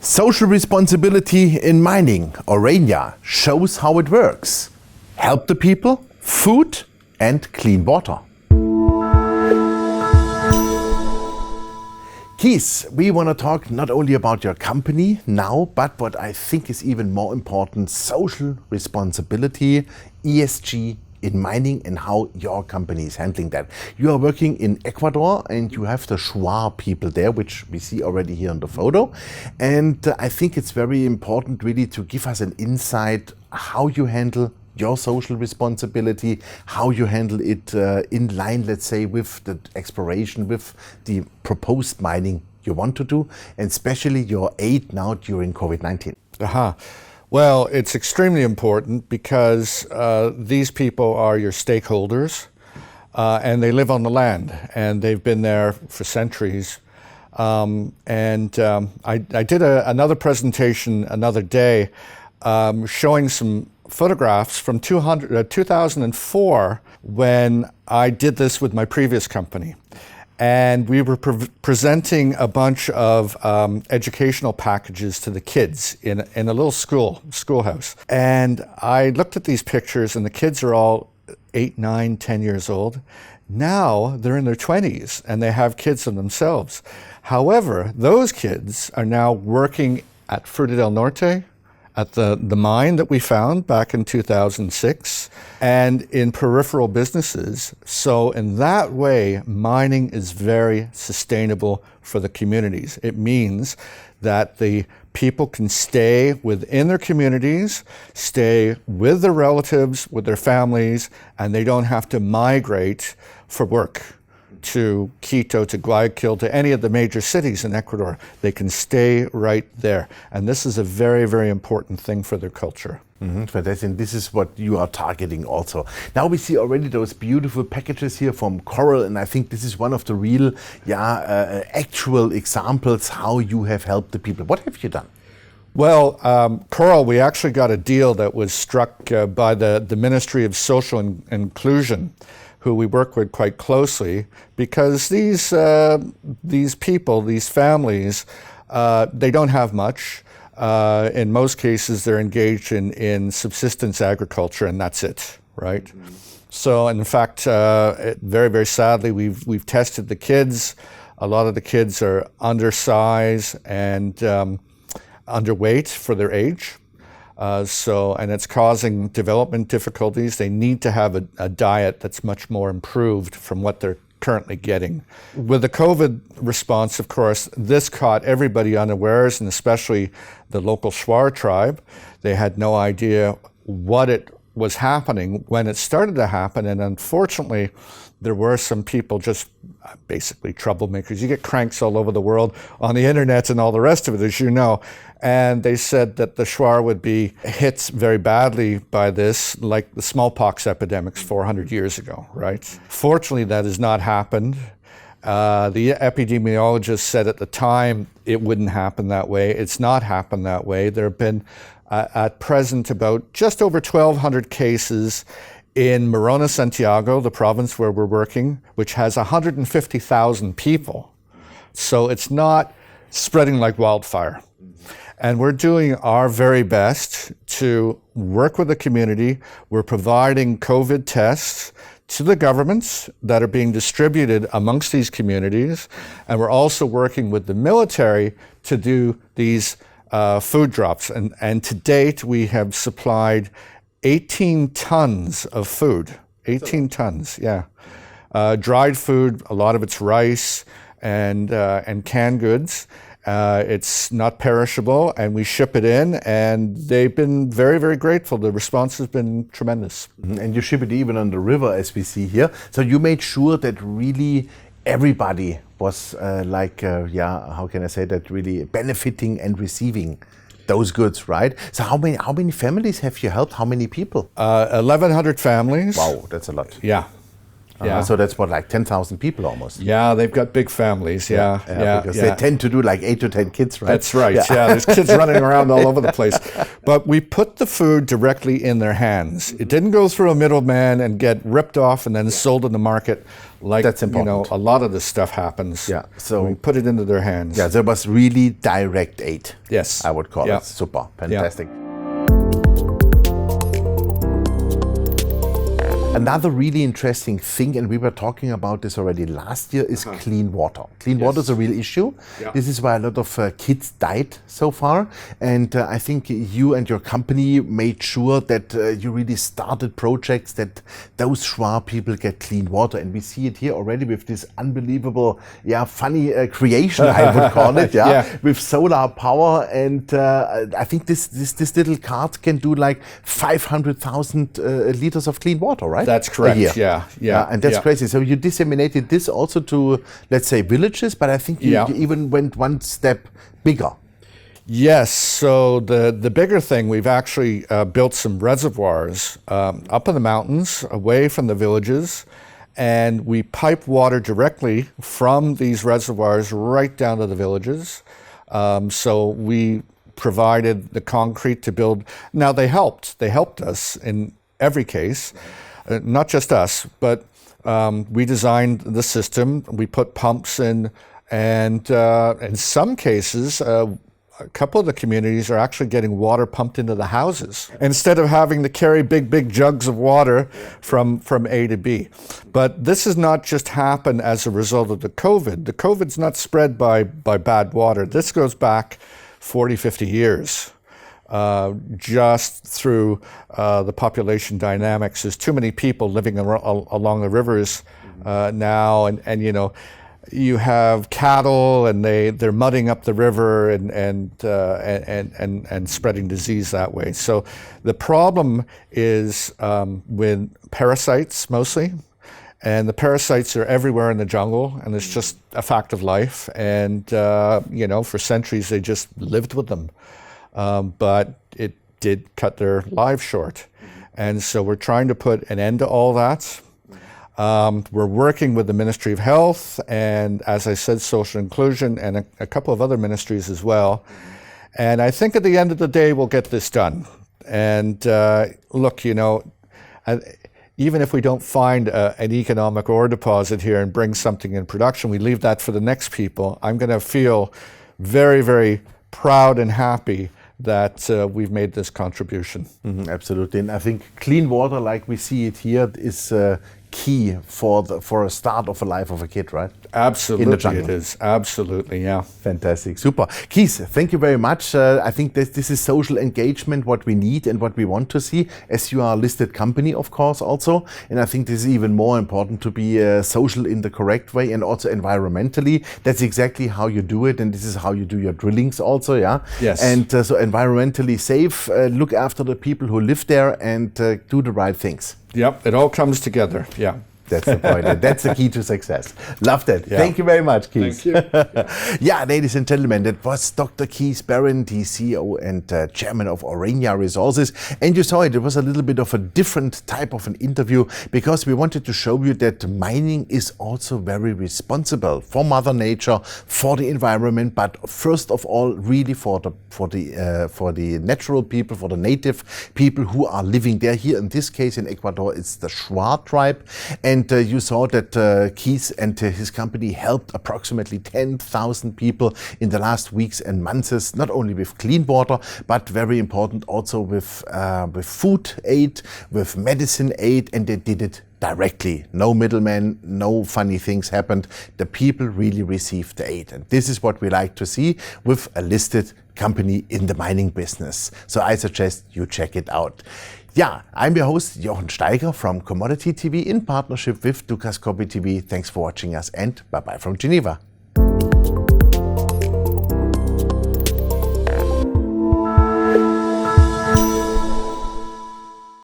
Social responsibility in mining. Aurania shows how it works. Help the people, food and clean water. Keith, we want to talk not only about your company now, but what I think is even more important, social responsibility, ESG in mining and how your company is handling that. You are working in Ecuador and you have the Shuar people there, which we see already here in the photo. And I think it's very important really to give us an insight how you handle your social responsibility, how you handle it in line, let's say, with the exploration, with the proposed mining you want to do, and especially your aid now during COVID-19. Well, it's extremely important because these people are your stakeholders and they live on the land and they've been there for centuries. I did another presentation another day showing some photographs from 2004 when I did this with my previous company. And we were presenting a bunch of educational packages to the kids in a little schoolhouse. And I looked at these pictures and the kids are all 8, 9, 10 years old. Now they're in their 20s and they have kids of themselves. However, those kids are now working at Fruta del Norte, at the mine that we found back in 2006, and in peripheral businesses. So in that way, mining is very sustainable for the communities. It means that the people can stay within their communities, stay with their relatives, with their families, and they don't have to migrate for work to Quito, to Guayaquil, to any of the major cities in Ecuador. They can stay right there. And this is a very, very important thing for their culture. Fantastic. This is what you are targeting also. Now we see already those beautiful packages here from Coral, and I think this is one of the real, actual examples how you have helped the people. What have you done? Well, Coral, we actually got a deal that was struck by the Ministry of Social Inclusion, who we work with quite closely, because these people, these families, they don't have much. In most cases, they're engaged in subsistence agriculture, and that's it, right? So, in fact, very, very sadly, we've tested the kids. A lot of the kids are undersized and underweight for their age. And it's causing development difficulties. They need to have a diet that's much more improved from what they're currently getting. With the COVID response, of course, this caught everybody unawares, and especially the local Shuar tribe. They had no idea what it was happening when it started to happen, and unfortunately, there were some people just basically troublemakers. You get cranks all over the world on the internet and all the rest of it, as you know. And they said that the Shuar would be hit very badly by this, like the smallpox epidemics 400 years ago, right? Fortunately, that has not happened. The epidemiologists said at the time it wouldn't happen that way. It's not happened that way. There have been, at present, about just over 1,200 cases in Morona, Santiago, the province where we're working, which has 150,000 people. So it's not spreading like wildfire. And we're doing our very best to work with the community. We're providing COVID tests to the governments that are being distributed amongst these communities. And we're also working with the military to do these food drops. And to date, we have supplied 18 tons of food. 18 tons, yeah. Dried food, a lot of it's rice and canned goods. It's not perishable, and we ship it in, and they've been very, very grateful. The response has been tremendous. And you ship it even on the river, as we see here. So you made sure that really everybody was how can I say that, really benefiting and receiving those goods, right? So how many families have you helped? How many people? 1,100 families. Wow, that's a lot. Yeah. Yeah. So that's what, like 10,000 people almost. Yeah, they've got big families. Yeah. Because they tend to do like 8 to 10 kids, right? That's right. Yeah, there's kids running around all over the place. But we put the food directly in their hands. It didn't go through a middleman and get ripped off and then sold in the market. Like, that's important. A lot of this stuff happens. Yeah. So we put it into their hands. Yeah, there was really direct aid. Yes. I would call it. Super. Fantastic. Another really interesting thing, and we were talking about this already last year, is clean water. Clean water is a real issue. Yeah. This is why a lot of kids died so far. And I think you and your company made sure that you really started projects that those Schwa people get clean water. And we see it here already with this unbelievable, funny creation, I would call it, with solar power. And I think this little cart can do like 500,000 liters of clean water, right? That's correct. Yeah. And that's crazy. So you disseminated this also to, let's say, villages, but I think you even went one step bigger. Yes. So the bigger thing, we've actually built some reservoirs up in the mountains, away from the villages, and we pipe water directly from these reservoirs right down to the villages. So we provided the concrete to build. Now they helped us in every case. Not just us, but we designed the system. We put pumps in, and in some cases, a couple of the communities are actually getting water pumped into the houses instead of having to carry big jugs of water from A to B. But this has not just happened as a result of the COVID. The COVID's not spread by bad water. This goes back 40, 50 years. Just through the population dynamics. There's too many people living along the rivers now, and you have cattle, and they're mudding up the river and spreading disease that way. So the problem is with parasites mostly, and the parasites are everywhere in the jungle, and it's just a fact of life. And for centuries they just lived with them. But it did cut their lives short. And so we're trying to put an end to all that. We're working with the Ministry of Health and, as I said, social inclusion and a couple of other ministries as well. And I think at the end of the day, we'll get this done. And look, even if we don't find an economic ore deposit here and bring something in production, we leave that for the next people. I'm going to feel very, very proud and happy that we've made this contribution. Absolutely, and I think clean water, like we see it here, is key for a start of a life of a kid, right? Absolutely, it is. Absolutely, yeah. Fantastic, super. Keith, thank you very much. I think this is social engagement, what we need and what we want to see, as you are a listed company, of course, also. And I think this is even more important to be social in the correct way and also environmentally. That's exactly how you do it, and this is how you do your drillings also, yeah? Yes. And so environmentally safe, look after the people who live there and do the right things. Yep, it all comes together, yeah. That's the point. That's the key to success. Loved it. Yeah. Thank you very much, Keith. Thank you. Yeah, ladies and gentlemen, that was Dr. Keith Barron, the CEO and chairman of Aurania Resources. And you saw it was a little bit of a different type of an interview because we wanted to show you that mining is also very responsible for Mother Nature, for the environment, but first of all, really for the natural people, for the native people who are living there. Here, in this case, in Ecuador, it's the Schwa tribe. And you saw that Keith and his company helped approximately 10,000 people in the last weeks and months, not only with clean water, but very important also with food aid, with medicine aid, and they did it directly. No middlemen, no funny things happened. The people really received the aid. And this is what we like to see with a listed company in the mining business. So I suggest you check it out. Yeah, I'm your host, Jochen Steiger from Commodity TV in partnership with Dukascopy TV. Thanks for watching us and bye-bye from Geneva.